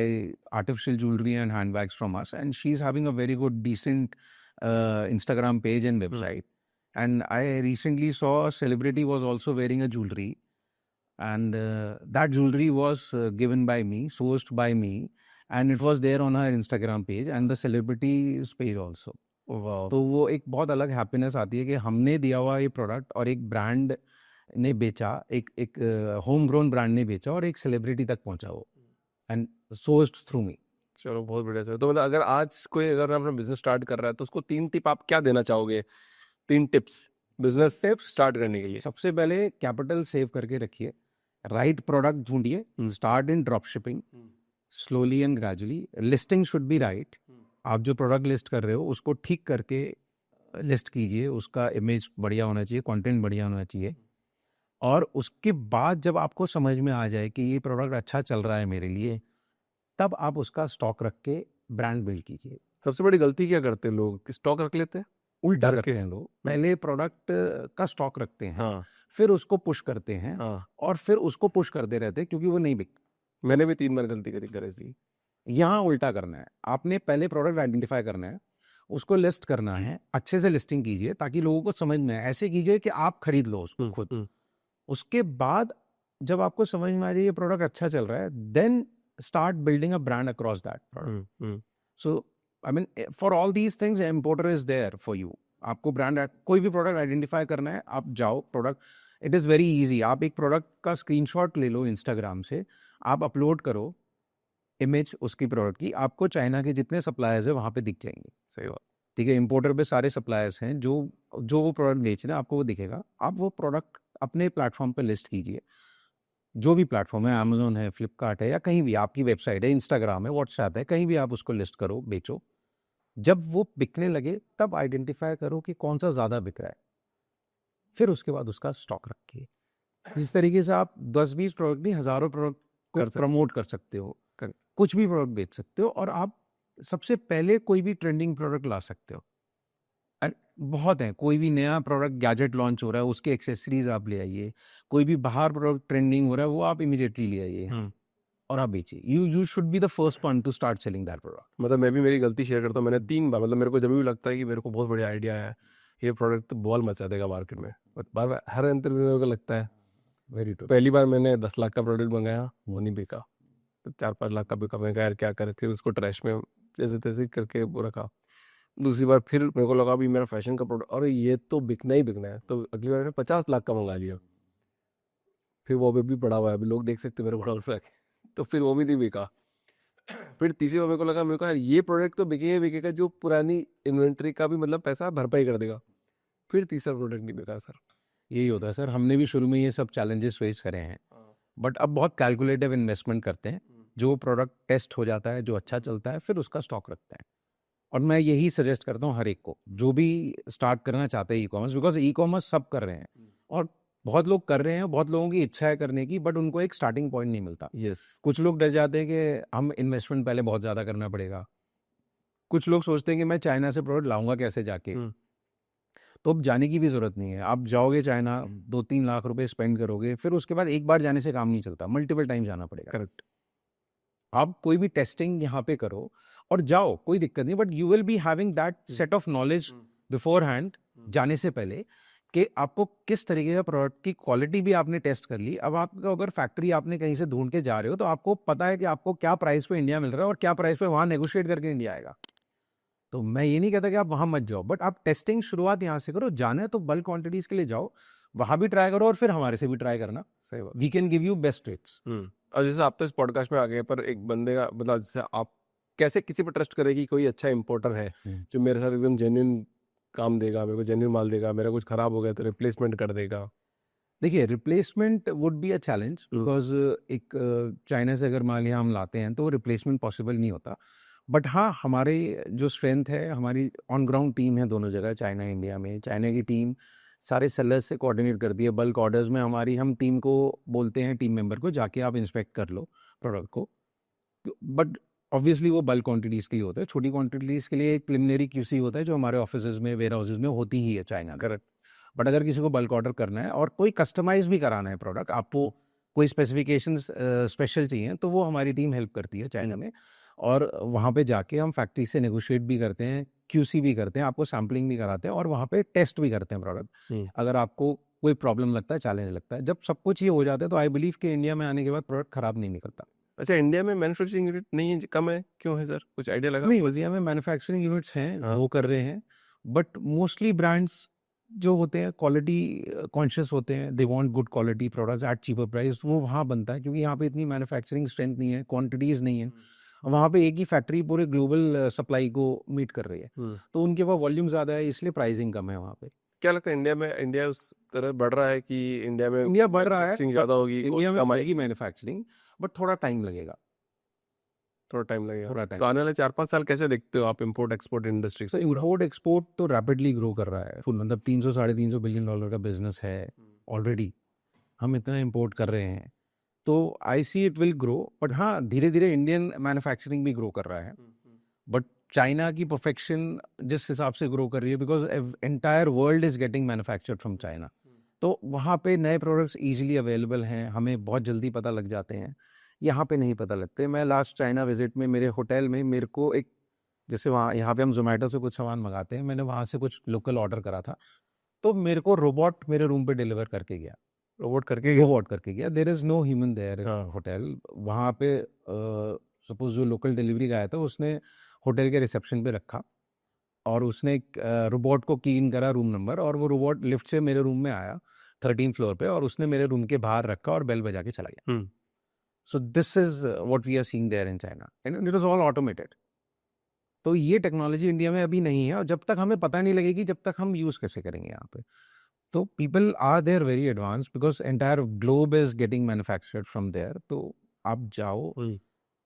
artificial jewelry and handbags from us, and she's having a very good, decent Instagram page and website. And I recently saw a celebrity was also wearing a jewelry, and that jewelry was given by me, sourced by me, and it was there on her Instagram page and the celebrity's page also. वाह. तो वो एक बहुत अलग happiness आती है कि हमने दिया हुआ ये प्रोडक्ट और एक ब्रांड ने बेचा, एक होम ग्रोन ब्रांड ने बेचा और एक सेलिब्रिटी तक पहुंचा वो, एंड सोर्स्ड थ्रू मी. चलो बहुत बढ़िया सर. तो मतलब अगर आज कोई अगर अपना बिजनेस स्टार्ट कर रहा है तो उसको 3 टिप आप क्या देना चाहोगे? 3 टिप्स बिजनेस टिप्स स्टार्ट करने के लिए. सबसे पहले कैपिटल सेव करके रखिए, राइट प्रोडक्ट ढूंढिए, start in drop shipping slowly and gradually. Listing should be right. आप जो प्रोडक्ट लिस्ट कर रहे हो उसको ठीक करके लिस्ट कीजिए, उसका इमेज बढ़िया होना चाहिए, कंटेंट बढ़िया होना चाहिए. और उसके बाद जब आपको समझ में आ जाए कि ये प्रोडक्ट अच्छा चल रहा है मेरे लिए, तब आप उसका स्टॉक रख के ब्रांड बिल्ड कीजिए. सबसे बड़ी गलती क्या करते हैं लोग कि स्टॉक रख लेते हैं? उल्टा डर करते के. हैं लोग, पहले प्रोडक्ट का स्टॉक रखते हैं, हाँ. फिर उसको पुश करते हैं, हाँ. और फिर उसको पुश करते रहते हैं क्योंकि वो नहीं बिकता. मैंने भी 3 बार गलती करी करे सी. यहाँ उल्टा करना है. आपने पहले प्रोडक्ट आइडेंटिफाई करना है, उसको लिस्ट करना है, अच्छे से लिस्टिंग कीजिए ताकि लोगों को समझ में आए. ऐसे कीजिए कि आप खरीद लो उसको खुद. उसके बाद जब आपको समझ में आ जाए ये प्रोडक्ट अच्छा चल रहा है, then start building a brand across that product. So I mean for all these things importer is there for you. आपको ब्रांड, कोई भी प्रोडक्ट आइडेंटिफाई करना है, आप जाओ product, it is very easy. आप एक प्रोडक्ट का स्क्रीनशॉट ले लो इंस्टाग्राम से, आप अपलोड करो इमेज उसकी प्रोडक्ट की, आपको चाइना के जितने सप्लायर्स है वहाँ पे दिख जाएंगे. सही बात. ठीक है, इम्पोर्टर पे सारे सप्लायर्स हैं जो वो प्रोडक्ट बेच रहे हैं, आपको वो दिखेगा. आप वो प्रोडक्ट अपने प्लेटफॉर्म पे लिस्ट कीजिए, जो भी प्लेटफॉर्म है, अमेजोन है, फ्लिपकार्ट है, या कहीं भी आपकी वेबसाइट है, इंस्टाग्राम है, व्हाट्सएप है, कहीं भी आप उसको लिस्ट करो, बेचो. जब वो बिकने लगे तब आइडेंटिफाई करो कि कौन सा ज़्यादा बिक रहा है, फिर उसके बाद उसका स्टॉक रखिए. इस तरीके से आप 10-20 प्रोडक्ट नहीं, हज़ारों प्रोडक्ट को प्रमोट कर सकते हो, कुछ भी प्रोडक्ट बेच सकते हो, और आप सबसे पहले कोई भी ट्रेंडिंग प्रोडक्ट ला सकते हो. बहुत हैं, कोई भी नया प्रोडक्ट गैजेट लॉन्च हो रहा है, उसके एक्सेसरीज आप ले आइए. कोई भी बाहर प्रोडक्ट ट्रेंडिंग हो रहा है, वो आप इमीडिएटली ले आइए. और आप बेचिए. You should be the first one to start selling that product. मतलब मैं भी मेरी गलती शेयर करता हूँ, मैंने 3 बार, मतलब मेरे को जब भी लगता है कि मेरे को बहुत बढ़िया आइडिया है, ये प्रोडक्ट तो बॉल मचा देगा मार्केट में, but bar bar her entrepreneur को लगता है. Very true. पहली बार मैंने 10 लाख का प्रोडक्ट मंगाया, वो नहीं बिका, तो 4-5 लाख का बिका. मैंने कहा यार क्या करें, फिर उसको ट्रैश में जैसे तैसे करके वो रखा. दूसरी बार फिर मेरे को लगा भी मेरा फैशन का प्रोडक्ट, और ये तो बिकना ही बिकना है, तो अगली बार मैंने 50 लाख का मंगा लिया. फिर वो भी पड़ा हुआ है, अभी लोग देख सकते हैं मेरे प्रोडक्ट पे, तो फिर वो भी नहीं बिका. फिर तीसरी बार मेरे को लगा, मेरे को यार ये प्रोडक्ट तो बिकेगा जो पुरानी इन्वेंट्री का भी मतलब पैसा भरपाई कर देगा. फिर तीसरा प्रोडक्ट नहीं बिका सर. यही होता है सर. हमने भी शुरू में ये सब चैलेंजेस फेस करे हैं, बट अब बहुत कैलकुलेटिव इन्वेस्टमेंट करते हैं. जो प्रोडक्ट टेस्ट हो जाता है, जो अच्छा चलता है, फिर उसका स्टॉक रखते हैं. और मैं यही सजेस्ट करता हूँ हर एक को जो भी स्टार्ट करना चाहते हैं e commerce, because e commerce सब कर रहे हैं और बहुत लोग कर रहे हैं, बहुत लोगों की इच्छा है करने की, बट उनको एक स्टार्टिंग पॉइंट नहीं मिलता. यस. कुछ लोग डर जाते हैं कि हम इन्वेस्टमेंट पहले बहुत ज़्यादा करना पड़ेगा. कुछ लोग सोचते हैं कि मैं चाइना से प्रोडक्ट लाऊंगा कैसे जाके. तो अब जाने की भी ज़रूरत नहीं है. आप जाओगे चाइना, 2-3 लाख रुपए स्पेंड करोगे, फिर उसके बाद एक बार जाने से काम नहीं चलता, मल्टीपल टाइम जाना पड़ेगा. करेक्ट. आप कोई भी टेस्टिंग यहाँ पे करो और जाओ, कोई दिक्कत नहीं, but you will be having that set of knowledge before hand, जाने से पहले, कि आपको किस तरीके का प्रोडक्ट की क्वालिटी भी आपने टेस्ट कर ली. अब आपको अगर फैक्ट्री आपने कहीं से ढूंढ के जा रहे हो, तो आपको पता है कि आपको क्या प्राइस पे इंडिया मिल रहा है और क्या प्राइस पे वहाँ नेगोशिएट करके इंडिया आएगा. तो मैं ये नहीं कहता कि आप वहाँ मत जाओ, बट आप टेस्टिंग शुरुआत यहाँ से करो. जाना है तो बल्क क्वांटिटीज के लिए जाओ, वहाँ भी ट्राई करो और फिर हमारे से भी ट्राई करना. सही बात. We can give you best rates. और जैसे आप तो इस पॉडकास्ट में आ गए, पर एक बंदे का मतलब जैसे आप कैसे किसी पर ट्रस्ट करें कि कोई अच्छा इंपोर्टर है जो मेरे साथ एकदम जेन्युइन काम देगा, मेरे को जेन्युइन माल देगा, मेरा कुछ खराब हो गया तो रिप्लेसमेंट कर देगा. देखिए, replacement would be a challenge, because एक चाइना से अगर मान लिया हम लाते हैं तो रिप्लेसमेंट पॉसिबल नहीं होता. बट हाँ, हमारे जो स्ट्रेंथ है, हमारी ऑन ग्राउंड टीम है दोनों जगह, चाइना इंडिया में. चाइना की टीम सारे सेलर्स से कोऑर्डिनेट करती है. बल्क ऑर्डर्स में हमारी, हम टीम को बोलते हैं, टीम मेंबर को, जाके आप इंस्पेक्ट कर लो प्रोडक्ट को. बट ऑब्वियसली वो बल्क क्वांटिटीज़ के लिए होता है. छोटी क्वांटिटीज़ के लिए एक प्रिलिमिनरी क्यूसी होता है जो हमारे ऑफिसेज में, वेयर हाउसेज में होती ही है चाइना में. करेक्ट. बट अगर किसी को बल्क ऑर्डर करना है और कोई कस्टमाइज भी कराना है प्रोडक्ट, आपको कोई स्पेसिफिकेशंस स्पेशल चाहिए, तो वो हमारी टीम हेल्प करती है चाइना में. और वहाँ पे जाके हम फैक्ट्री से नेगोशिएट भी करते हैं, क्यूसी भी करते हैं, आपको सैम्पलिंग भी कराते हैं और वहाँ पे टेस्ट भी करते हैं प्रोडक्ट. अगर आपको कोई प्रॉब्लम लगता है, चैलेंज लगता है, जब सब कुछ ये हो जाता है, तो आई बिलीव कि इंडिया में आने के बाद प्रोडक्ट खराब नहीं निकलता. अच्छा, इंडिया में मैन्युफैक्चरिंग यूनिट नहीं है, कम है, क्यों है सर, कुछ आइडिया लगा? नहीं, इंडिया में मैन्युफैक्चरिंग यूनिट्स हैं, हाँ. वो कर रहे हैं, बट मोस्टली ब्रांड्स जो होते हैं क्वालिटी कॉन्शियस होते हैं, they want good quality products at cheaper price. वो वहाँ बनता है क्योंकि यहाँ पे इतनी मैन्युफैक्चरिंग स्ट्रेंथ नहीं है, क्वांटिटीज़ नहीं है. वहाँ पे एक ही फैक्ट्री पूरे ग्लोबल सप्लाई को मीट कर रही है, तो उनके पास वॉल्यूम ज़्यादा है, इसलिए प्राइसिंग कम है वहाँ पे. क्या लगता है इंडिया उस तरह बढ़ रहा है कि इंडिया में इंडिया बढ़ रहा है, मैन्युफैक्चरिंग ज़्यादा होगी, इंडिया में कम आएगी मैन्युफैक्चरिंग, बट थोड़ा टाइम लगेगा. थोड़ा टाइम लगेगा. थोड़ा टाइम. तो आने वाले 4-5 साल कैसे देखते हो आप import export industry? So import export तो रैपिडली ग्रो कर रहा है. मतलब 300-350 बिलियन डॉलर का बिजनेस है ऑलरेडी. हम इतना इंपोर्ट कर रहे हैं, तो I see it will grow. But हाँ, धीरे धीरे इंडियन मैन्युफैक्चरिंग भी ग्रो कर रहा है. बट चाइना की परफेक्शन जिस हिसाब से ग्रो कर रही है, because entire world is getting manufactured from China, तो वहाँ पे नए प्रोडक्ट्स इजीली अवेलेबल हैं, हमें बहुत जल्दी पता लग जाते हैं. यहाँ पे नहीं पता लगते. मैं लास्ट चाइना विजिट में मेरे होटल में, मेरे को एक, जैसे वहाँ, यहाँ पे हम जोमेटो से कुछ सामान मंगाते हैं, मैंने वहाँ से कुछ लोकल ऑर्डर करा था, तो मेरे को रोबोट मेरे रूम पे डिलीवर करके गया. रोबोट करके गया. There is no human there hotel. वहाँ पे सपोज जो लोकल डिलीवरी का आया था, उसने होटल के रिसेप्शन पे रखा और उसने एक रोबोट को की इन करा रूम नंबर, और वो रोबोट लिफ्ट से मेरे रूम में आया 13 फ्लोर पे, और उसने मेरे रूम के बाहर रखा और बेल बजा के चला गया. So this is what we are seeing there in China, and it is all automated. तो ये टेक्नोलॉजी इंडिया में अभी नहीं है, और जब तक हमें पता नहीं लगेगी, जब तक हम यूज़ कैसे करेंगे यहाँ पे. तो people are there very advance, because entire globe is getting manufactured from there. तो आप जाओ,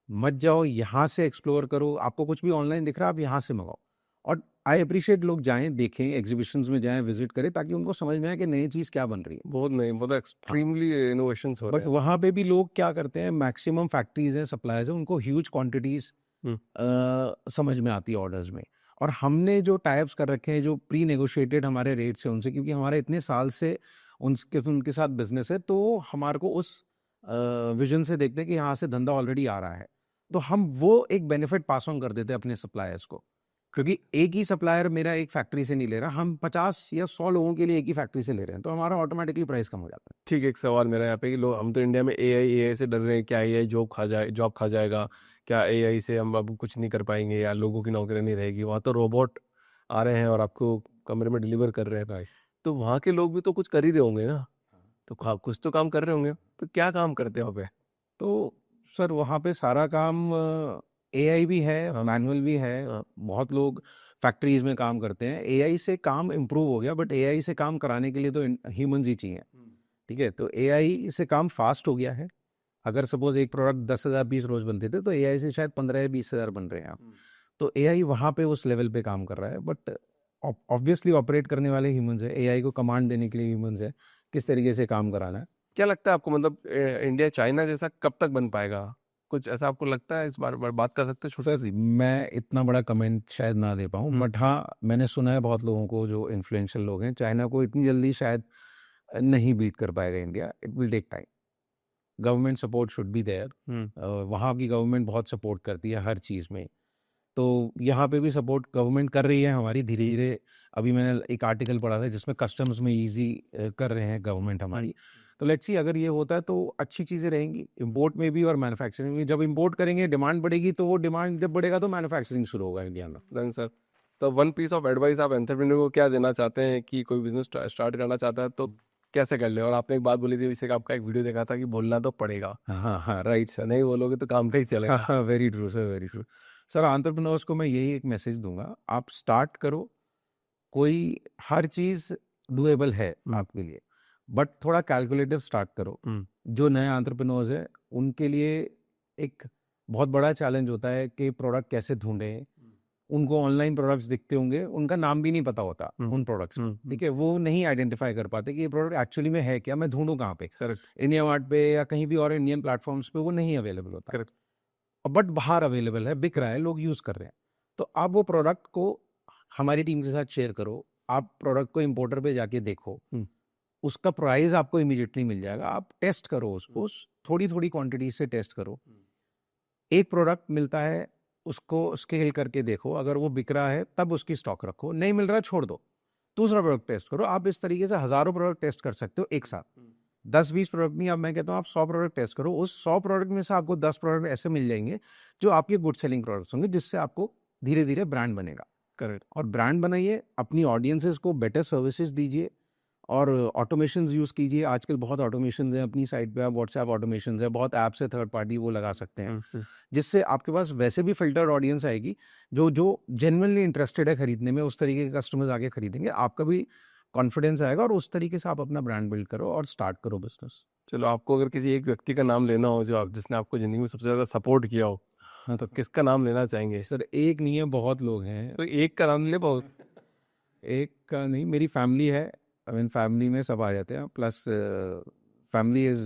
मत जाओ, यहाँ से एक्सप्लोर करो. आपको कुछ भी ऑनलाइन दिख रहा है, आप यहाँ से मंगाओ. और आई अप्रिशिएट लोग जाएं, देखें, एग्जीबिशंस में जाएं, विजिट करें, ताकि उनको समझ में आए कि नई चीज़ क्या बन रही है. बहुत नहीं, बहुत एक्सट्रीमली इनोवेशंस हो रहे बट हैं. वहाँ पे भी लोग क्या करते हैं, मैक्सिमम फैक्ट्रीज हैं, सप्लायर्स हैं, उनको ह्यूज क्वांटिटीज समझ में आती है ऑर्डर्स में. और हमने जो टाइप्स कर रखे हैं, जो प्री नेगोशिएटेड हमारे रेट्स हैं उनसे, क्योंकि हमारे इतने साल से उनके साथ बिजनेस है, तो हमारे को उस विजन से देखते हैं कि यहाँ से धंधा ऑलरेडी आ रहा है, तो हम वो एक बेनिफिट पास ऑन कर देते हैं अपने सप्लायर्स को, क्योंकि एक ही सप्लायर मेरा एक फैक्ट्री से नहीं ले रहा, हम 50 या 100 लोगों के लिए एक ही फैक्ट्री से ले रहे हैं, तो हमारा ऑटोमेटिकली प्राइस कम हो जाता है। ठीक है, एक सवाल मेरा यहाँ पे कि लोग, हम तो इंडिया में एआई से डर रहे हैं, क्या एआई जॉब खा जाएगा, क्या एआई से हम अब कुछ नहीं कर पाएंगे या लोगों की नौकरी नहीं रहेगी। वहाँ तो रोबोट आ रहे हैं और आपको कमरे में डिलीवर कर रहे हैं भाई, तो वहाँ के लोग भी तो कुछ कर ही रहे होंगे ना, तो कुछ तो काम कर रहे होंगे, तो क्या काम करते हो पे? तो सर वहाँ पे सारा काम एआई भी है, हाँ। मैनुअल भी है, हाँ। बहुत लोग फैक्ट्रीज में काम करते हैं। एआई से काम इम्प्रूव हो गया, बट एआई से काम कराने के लिए तो ह्यूमंस ही चाहिए, ठीक है। तो एआई से काम फास्ट हो गया है। अगर सपोज एक प्रोडक्ट 10,000 पीस रोज बनते थे, तो एआई से शायद 15 या 20,000 बन रहे हैं आप। तो एआई वहाँ पे उस लेवल पे काम कर रहा है, बट ऑब्वियसली ऑपरेट करने वाले ह्यूमंस है, एआई को कमांड देने के लिए ह्यूमंस है, किस तरीके से काम कराना है। क्या लगता है आपको, मतलब इंडिया चाइना जैसा कब तक बन पाएगा? कुछ ऐसा आपको लगता है? इस बार बात कर सकते हैं छोटा सर मैं इतना बड़ा कमेंट शायद ना दे पाऊँ, बट हाँ मैंने सुना है बहुत लोगों को जो इन्फ्लुएंशियल लोग हैं, चाइना को इतनी जल्दी शायद नहीं बीट कर पाएगा India, it will take time. Government support should be there, वहाँ की गवर्नमेंट बहुत सपोर्ट करती है हर चीज़ में, तो यहाँ पे भी सपोर्ट गवर्नमेंट कर रही है हमारी धीरे धीरे। अभी मैंने एक आर्टिकल पढ़ा था जिसमें कस्टम्स में इजी कर रहे हैं गवर्नमेंट हमारी, तो लेट्स सी अगर ये होता है तो अच्छी चीज़ें रहेंगी इंपोर्ट में भी और मैन्युफैक्चरिंग में। जब इंपोर्ट करेंगे डिमांड बढ़ेगी, तो वो डिमांड जब बढ़ेगा तो मैन्युफैक्चरिंग शुरू होगा इंडिया में। Done sir. तो वन पीस ऑफ एडवाइस आप एंटरप्रेन्योर को क्या देना चाहते हैं कि कोई बिजनेस स्टार्ट करना चाहता है तो कैसे कर ले? और आपने एक बात बोली थी, इसे आपका एक वीडियो देखा था कि बोलना तो पड़ेगा, हाँ हाँ राइट सर। नहीं बोलोगे तो काम नहीं हाँ चलेगा। हाँ very true sir, very true sir. Entrepreneurs को मैं यही एक मैसेज दूंगा, आप स्टार्ट करो, कोई हर चीज़ डुएबल है आपके लिए, बट थोड़ा कैलकुलेटिव स्टार्ट करो। जो नए एंटरप्रेन्योर्स है उनके लिए एक बहुत बड़ा चैलेंज होता है कि प्रोडक्ट कैसे ढूंढें। उनको ऑनलाइन प्रोडक्ट्स दिखते होंगे, उनका नाम भी नहीं पता होता उन प्रोडक्ट्स का, ठीक है, वो नहीं आइडेंटिफाई कर पाते कि ये प्रोडक्ट एक्चुअली में है क्या, मैं ढूंढूं कहाँ पे। करेक्ट। इंडिया मार्ट पे या कहीं भी और इंडियन प्लेटफॉर्म्स पे वो नहीं अवेलेबल होता, करेक्ट। बट बाहर अवेलेबल है, बिक रहा है, लोग यूज़ कर रहे हैं। तो आप वो प्रोडक्ट को हमारी टीम के साथ शेयर करो, आप प्रोडक्ट को इम्पोर्टर पे जाके देखो, उसका प्राइस आपको इमीडिएटली मिल जाएगा, आप टेस्ट करो उसको, थोड़ी थोड़ी क्वांटिटी से टेस्ट करो। एक प्रोडक्ट मिलता है उसको स्केल करके देखो, अगर वो बिक रहा है तब उसकी स्टॉक रखो, नहीं मिल रहा छोड़ दो, दूसरा प्रोडक्ट टेस्ट करो। आप इस तरीके से हज़ारों प्रोडक्ट टेस्ट कर सकते हो एक साथ, 10-20 प्रोडक्ट नहीं, अब मैं कहता हूँ आप 100 प्रोडक्ट टेस्ट करो, उस 100 प्रोडक्ट में से आपको 10 प्रोडक्ट ऐसे मिल जाएंगे जो आपके गुड सेलिंग प्रोडक्ट्स होंगे, जिससे आपको धीरे धीरे ब्रांड बनेगा। करेक्ट। और ब्रांड बनाइए, अपनी ऑडियंसेस को बेटर सर्विसेज दीजिए और ऑटोमेशंस यूज़ कीजिए। आजकल बहुत ऑटोमेशंस हैं अपनी साइट पे, आप व्हाट्सएप ऑटोमेशंस है, बहुत ऐप्स है थर्ड पार्टी, वो लगा सकते हैं, जिससे आपके पास वैसे भी फिल्टर्ड ऑडियंस आएगी जो जो जेन्युइनली इंटरेस्टेड है खरीदने में, उस तरीके के कस्टमर्स आके खरीदेंगे, आपका भी कॉन्फिडेंस आएगा और उस तरीके से आप अपना ब्रांड बिल्ड करो और स्टार्ट करो बिजनेस। चलो, आपको अगर किसी एक व्यक्ति का नाम लेना हो जो जिसने आपको जिंदगी में सबसे ज़्यादा सपोर्ट किया हो, हाँ, तो किसका नाम लेना चाहेंगे? सर एक नहीं है, बहुत लोग हैं। तो एक का नाम ले बहुत। एक का नहीं, मेरी फैमिली है, आई मीन फैमिली में सब आ जाते हैं, plus family is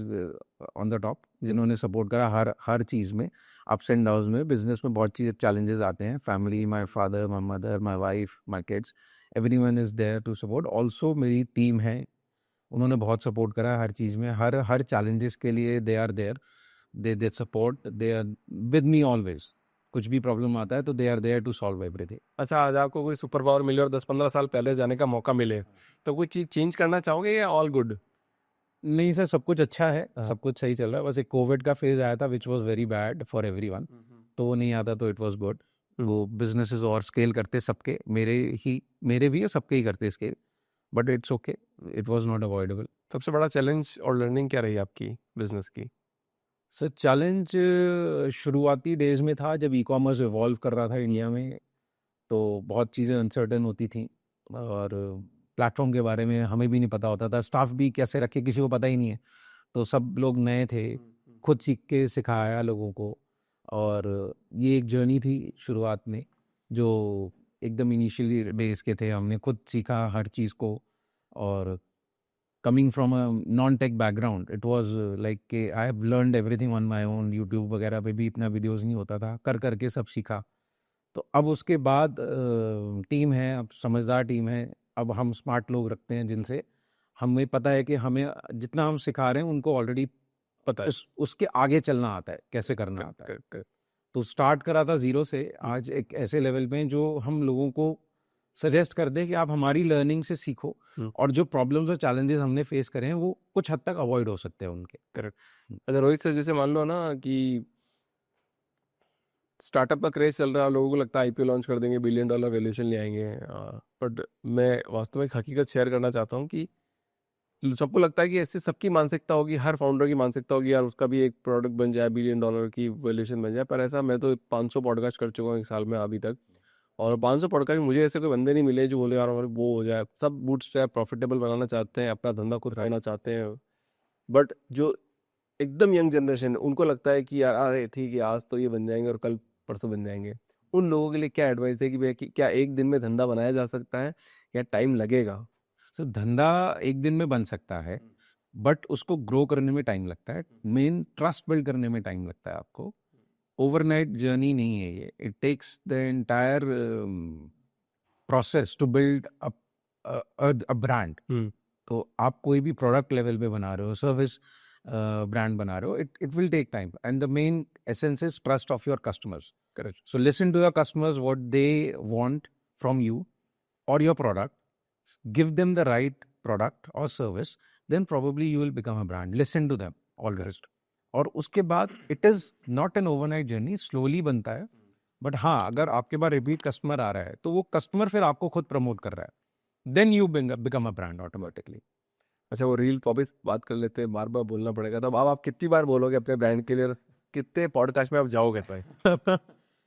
on the top, जिन्होंने सपोर्ट करा हर हर चीज़ में, अप्स एंड डाउन्स में, बिजनेस में बहुत चीज़ चैलेंजेस आते हैं। Family, my father, my mother, my wife, my kids, everyone is there to support. Also मेरी टीम है, उन्होंने बहुत सपोर्ट करा हर चीज़ में, हर हर चैलेंजेस के लिए they are there, they support, they are with me always. कुछ भी प्रॉब्लम आता है तो they are there to solve everything. अच्छा, आज आपको कोई सुपर पावर मिले और 10-15 साल पहले जाने का मौका मिले, तो कोई चीज़ चेंज करना चाहोगे या ऑल गुड? नहीं सर, सब कुछ अच्छा है, हाँ। सब कुछ सही चल रहा है, बस एक कोविड का फेज आया था which was very bad for everyone, तो वो नहीं आता तो इट वाज गुड। वो बिजनेसेस और स्केल करते सबके, मेरे भी और सबके ही करते scale, but it's okay, it was not avoidable. सबसे बड़ा चैलेंज और लर्निंग क्या रही आपकी बिजनेस की? सर चैलेंज शुरुआती डेज में था जब ई कॉमर्स इवॉल्व कर रहा था इंडिया में, तो बहुत चीज़ें अनसर्टन होती थी और प्लेटफॉर्म के बारे में हमें भी नहीं पता होता था, स्टाफ भी कैसे रखे किसी को पता ही नहीं है, तो सब लोग नए थे, खुद सीख के सिखाया लोगों को। और ये एक जर्नी थी शुरुआत में, जो एकदम इनिशियली बेस के थे, हमने खुद सीखा हर चीज़ को। और coming from a non tech background, it was like कि I have learned everything on my own. YouTube वगैरह पे भी इतना वीडियोस नहीं होता था, कर करके सब सीखा। तो अब उसके बाद टीम है, अब समझदार टीम है, अब हम स्मार्ट लोग रखते हैं जिनसे हमें पता है कि हमें जितना हम सिखा रहे हैं उनको ऑलरेडी पता है। उसके आगे चलना आता है, कैसे करना आता है। Correct, correct. तो स्टार्ट करा था ज़ीरो से, आज एक ऐसे लेवल में जो हम लोगों को सजेस्ट कर दे कि आप हमारी लर्निंग से सीखो, और जो प्रॉब्लम्स और चैलेंजेस हमने फेस करे हैं वो कुछ हद तक अवॉइड हो सकते हैं उनके। करेक्ट। अच्छा रोहित सर, जैसे मान लो ना कि स्टार्टअप का क्रेज चल रहा है, लोगों को लगता है आईपीओ लॉन्च कर देंगे, $1 बिलियन वैल्यूएशन ले आएंगे, बट मैं वास्तव में एक हकीकत शेयर करना चाहता हूँ कि सबको लगता है कि ऐसे सबकी मानसिकता होगी, हर फाउंडर की मानसिकता होगी, यार उसका भी एक प्रोडक्ट बन जाए, $1 बिलियन की वैल्यूएशन बन जाए। पर ऐसा, मैं तो 500 पॉडकास्ट कर चुका हूँ एक साल में अभी तक, और 500 पॉडकास्ट में मुझे ऐसे कोई बंदे नहीं मिले जो बोले यार हमारे वो हो जाए। सब बूटस्ट्रैप प्रॉफिटेबल बनाना चाहते हैं, अपना धंधा खुद करना चाहते हैं। बट जो एकदम यंग जनरेशन, उनको लगता है कि यार अरे ठीक है, आज तो ये बन जाएंगे और कल परसों बन जाएंगे। उन लोगों के लिए क्या एडवाइस है कि भैया कि क्या एक दिन में धंधा बनाया जा सकता है या टाइम लगेगा? सर धंधा एक दिन में बन सकता है, बट उसको ग्रो करने में टाइम लगता है, मेन ट्रस्ट बिल्ड करने में टाइम लगता है आपको। ओवरनाइट जर्नी नहीं है ये, it takes the entire process to build a brand. तो आप कोई भी प्रोडक्ट लेवल पे बना रहे हो, सर्विस ब्रांड बना रहे हो, it will take time, and the main essence is trust of your customers. Correct. So listen to your customers, what they want from you or your product. Give them the right product or service. Then probably you will become a brand. Listen to them always. और उसके बाद it is not an overnight journey. Slowly बनता है. But हाँ, अगर आपके पास repeat customer आ रहा है, तो वो customer फिर आपको खुद promote कर रहा है. Then you become a brand automatically. अच्छा, वो रील टॉपिक बात कर लेते हैं, बार बार बोलना पड़ेगा। तो अब आप कितनी बार बोलोगे अपने ब्रांड के लिए, कितने पॉडकास्ट में आप जाओगे भाई?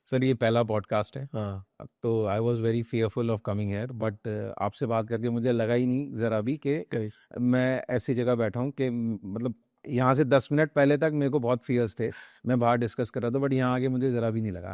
सर ये पहला पॉडकास्ट है, हाँ। तो I was very fearful of coming here, but आपसे बात करके मुझे लगा ही नहीं ज़रा भी कि मैं ऐसी जगह बैठा हूँ कि मतलब यहाँ से 10 मिनट पहले तक मेरे को बहुत फियर्स थे, मैं बाहर डिस्कस कर रहा था, बट यहाँ आके मुझे ज़रा भी नहीं लगा।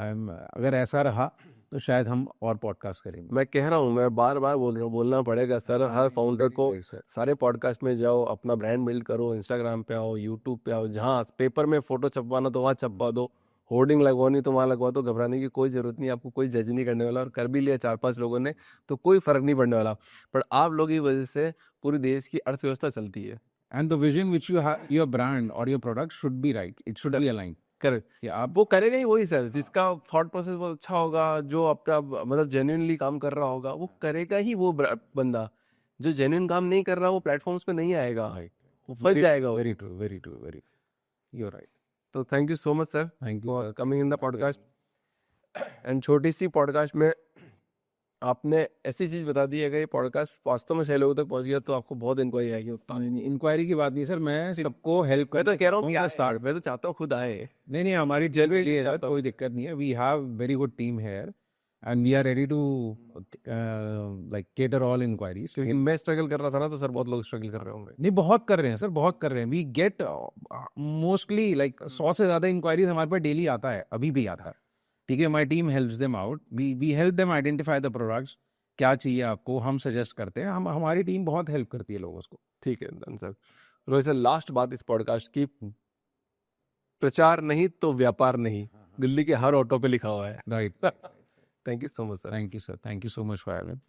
अगर ऐसा रहा तो शायद हम और पॉडकास्ट करेंगे। मैं कह रहा हूँ, मैं बार बार बोल रहा हूँ, बोलना पड़ेगा सर, हर फाउंडर को सारे पॉडकास्ट में जाओ, अपना ब्रांड बिल्ड करो, इंस्टाग्राम पे आओ, यूट्यूब पे आओ, जहाँ पेपर में फोटो छपवाना तो वहाँ छपवा दो, होर्डिंग लगवानी तो वहाँ लगवा दो, घबराने की कोई ज़रूरत नहीं, आपको कोई जज नहीं करने वाला, और कर भी लिया 4-5 लोगों ने तो कोई फ़र्क नहीं पड़ने वाला। पर आप लोगों की वजह से पूरी देश की अर्थव्यवस्था चलती है। And the vision which you have, your brand और your product should be right, it should be aligned. Correct. कि आप वो करेगा ही वही सर, जिसका थॉट प्रोसेस बहुत अच्छा होगा, जो अपना मतलब जेन्युइनली काम कर रहा होगा, वो करेगा ही वो बंदा। जो जेन्युइन काम नहीं कर रहा, वो प्लेटफॉर्म्स पे नहीं आएगा, वो फंस जाएगा। Very true, very true, very, you right. तो thank you so much sir, thank you for coming in the podcast. And छोटी सी पॉडकास्ट में आपने ऐसी चीज बता दी है, अगर ये पॉडकास्ट वास्तव में सही लोगों तक पहुंच गया तो आपको बहुत इंक्वायरी आएगी। इंक्वायरी की बात नहीं सर, मैं सबको हेल्प मैं तो कह रहा हूँ क्या स्टार्ट, मैं तो चाहता हूँ खुद आए। नहीं, हमारी जल रही है सर, कोई दिक्कत नहीं है। We have very good team here and we are ready to like cater all inquiries. क्योंकि मैं स्ट्रगल कर रहा था ना, तो सर बहुत लोग स्ट्रगल कर रहे होंगे। नहीं, बहुत कर रहे हैं सर, बहुत कर रहे हैं। वी गेट मोस्टली लाइक 100 से ज़्यादा इंक्वायरीज हमारे पास डेली आता है, अभी भी आता है। ठीक है, my team helps them out, we help them identify the products, क्या चाहिए आपको, हम सजेस्ट करते हैं, हमारी टीम बहुत हेल्प करती है लोगों को। ठीक है done sir. Rohit sir, last बात इस पॉडकास्ट की, प्रचार नहीं तो व्यापार नहीं, दिल्ली के हर ऑटो पे लिखा हुआ है। Right. Thank you so much sir. Thank you sir, thank you so much for having.